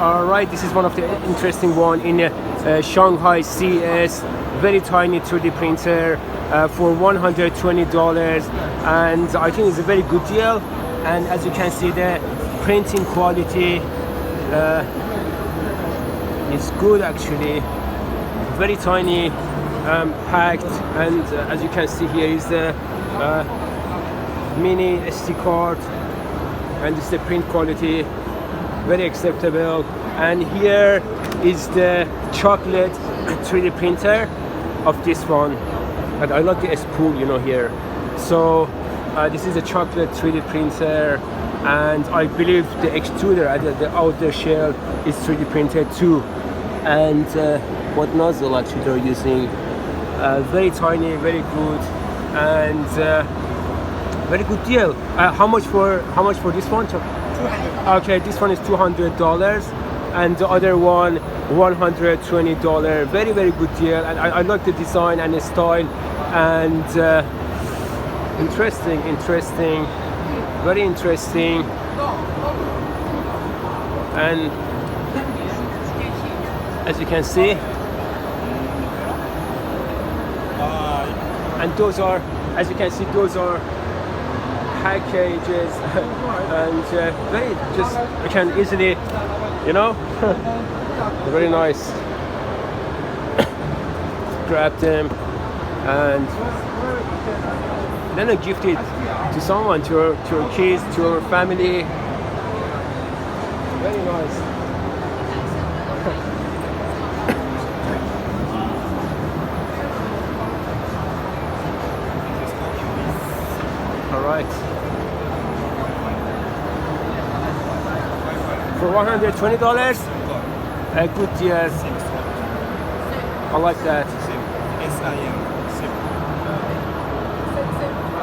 All right, this is one of the interesting one in Shanghai CES. Very tiny 3D printer for $120, and I think it's a very good deal. And as you can see, the printing quality is good actually. Very tiny, packed, and as you can see here is the mini SD card, and this is the print quality, very acceptable. And here is the chocolate 3D printer of this one, and I like the spool, you know, here. So this is a chocolate 3D printer, and I believe the extruder at the outer shell is 3D printed too. And what nozzle actually they're using, very tiny, very good, and very good deal. How much for this one? 200. Okay, this one is $200, and the other one $120. Very good deal, and I like the design and the style, and interesting, very interesting. And as you can see, and those are, as you can see, those are packages, and very just, you can easily, you know, very nice. Grab them and then gift it to someone, to your kids, to your family. Very nice. All right. For $120, a good deal. I like that. SIM.